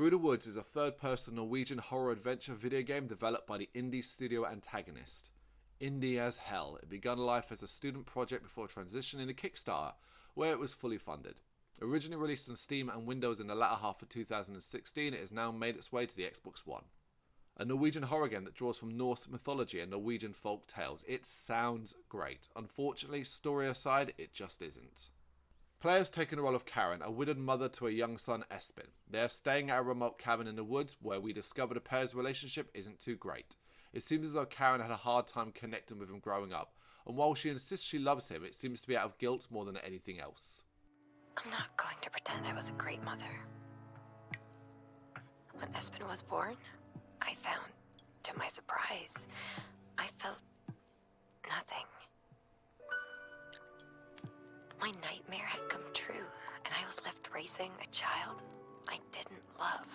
Through the Woods is a third-person Norwegian horror adventure video game developed by the indie studio Antagonist. Indie as hell, it began life as a student project before transitioning to Kickstarter, where it was fully funded. Originally released on Steam and Windows in the latter half of 2016, it has now made its way to the Xbox One. A Norwegian horror game that draws from Norse mythology and Norwegian folk tales. It sounds great. Unfortunately, story aside, it just isn't. Players taking the role of Karen, a widowed mother to a young son, Espen. They are staying at a remote cabin in the woods where we discover the pair's relationship isn't too great. It seems as though Karen had a hard time connecting with him growing up, and while she insists she loves him, it seems to be out of guilt more than anything else. I'm not going to pretend I was a great mother. When Espen was born, I found, to my surprise, I felt nothing. My nightmare had come true, and I was left raising a child I didn't love.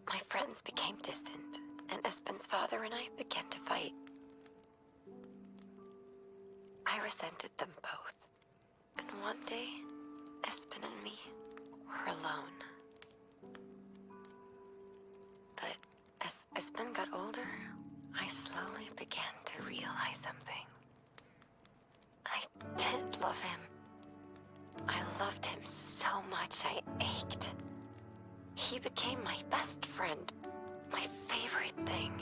My friends became distant, and Espen's father and I began to fight. I resented them both, and one day, Espen and me were alone. But as Espen got older, I slowly began to realize something. I did love him. I loved him so much I ached. He became my best friend, my favorite thing.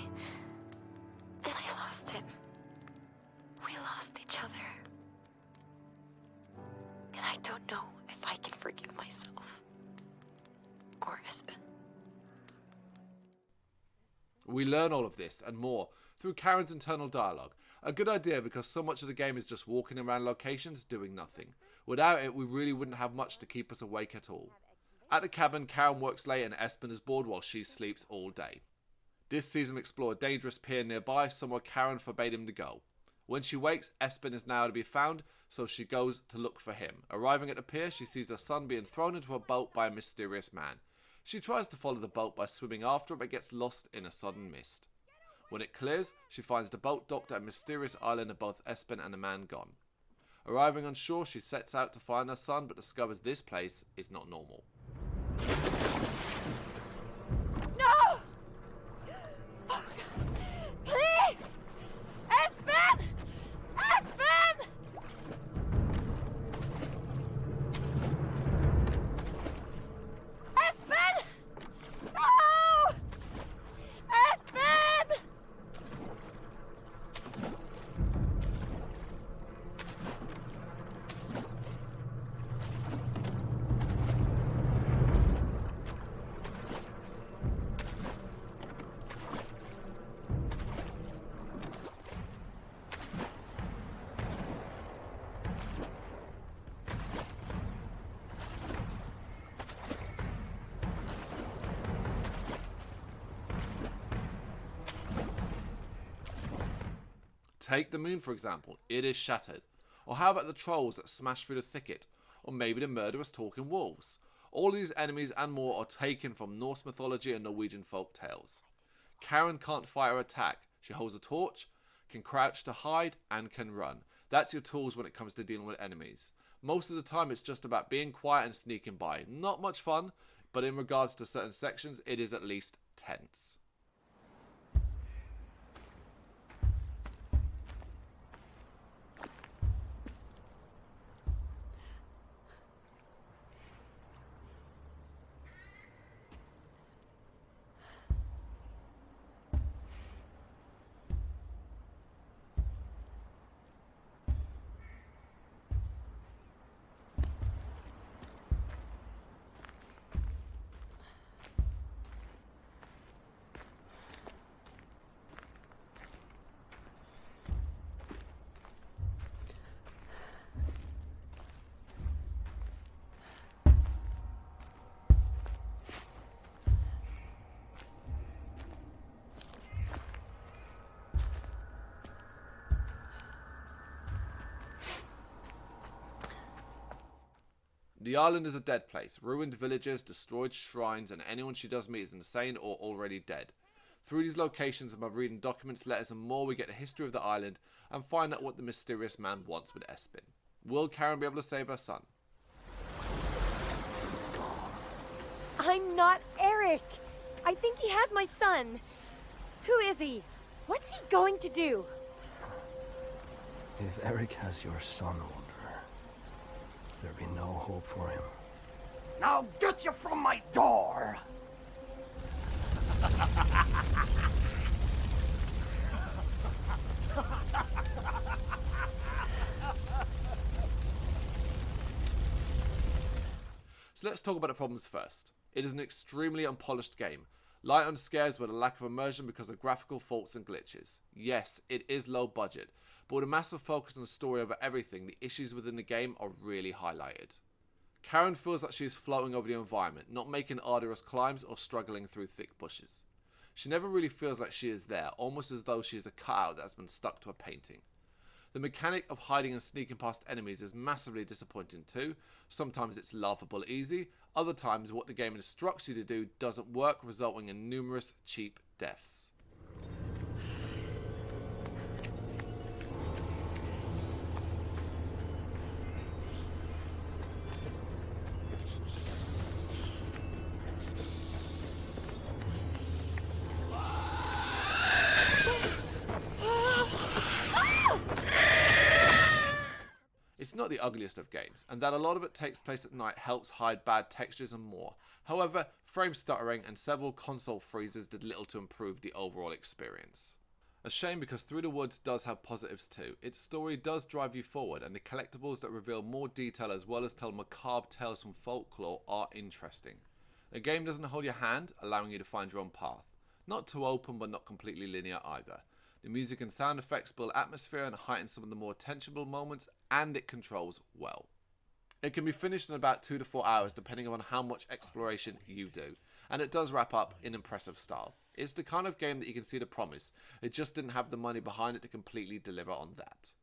Then I lost him. We lost each other. And I don't know if I can forgive myself or Espen. We learn all of this and more through Karen's internal dialogue. A good idea because so much of the game is just walking around locations doing nothing. Without it, we really wouldn't have much to keep us awake at all. At the cabin, Karen works late and Espen is bored while she sleeps all day. This season we explore a dangerous pier nearby, somewhere Karen forbade him to go. When she wakes, Espen is now to be found, so she goes to look for him. Arriving at the pier, she sees her son being thrown into a boat by a mysterious man. She tries to follow the boat by swimming after it, but gets lost in a sudden mist. When it clears, she finds the boat docked at a mysterious island of both Espen and the man gone. Arriving on shore, she sets out to find her son, but discovers this place is not normal. No! Oh, please! Espen! Espen! Espen! No! Espen! Take the moon for example, it is shattered. Or how about the trolls that smash through the thicket? Or maybe the murderous talking wolves? All these enemies and more are taken from Norse mythology and Norwegian folk tales. Karen can't fight or attack. She holds a torch, can crouch to hide, and can run. That's your tools when it comes to dealing with enemies. Most of the time it's just about being quiet and sneaking by. Not much fun, but in regards to certain sections, it is at least tense. The island is a dead place, ruined villages, destroyed shrines, and anyone she does meet is insane or already dead. Through these locations and by reading documents, letters and more, we get the history of the island and find out what the mysterious man wants with Espen. Will Karen be able to save her son? I'm not Eric. I think he has my son. Who is he? What's he going to do? If Eric has your son older, there'd be no hope for him. Now get you from my door! So let's talk about the problems first. It is an extremely unpolished game, light on scares with a lack of immersion because of graphical faults and glitches. Yes, it is low budget, but with a massive focus on the story over everything, the issues within the game are really highlighted. Karen feels like she is floating over the environment, not making arduous climbs or struggling through thick bushes. She never really feels like she is there, almost as though she is a cutout that has been stuck to a painting. The mechanic of hiding and sneaking past enemies is massively disappointing too. Sometimes it's laughable easy, other times what the game instructs you to do doesn't work, resulting in numerous cheap deaths. It's not the ugliest of games, and that a lot of it takes place at night helps hide bad textures and more. However, frame stuttering and several console freezes did little to improve the overall experience. A shame because Through the Woods does have positives too. Its story does drive you forward, and the collectibles that reveal more detail as well as tell macabre tales from folklore are interesting. The game doesn't hold your hand, allowing you to find your own path. Not too open but not completely linear either. The music and sound effects build atmosphere and heighten some of the more tensionable moments, and it controls well. It can be finished in about 2 to 4 hours depending on how much exploration you do, and it does wrap up in impressive style. It's the kind of game that you can see the promise, it just didn't have the money behind it to completely deliver on that.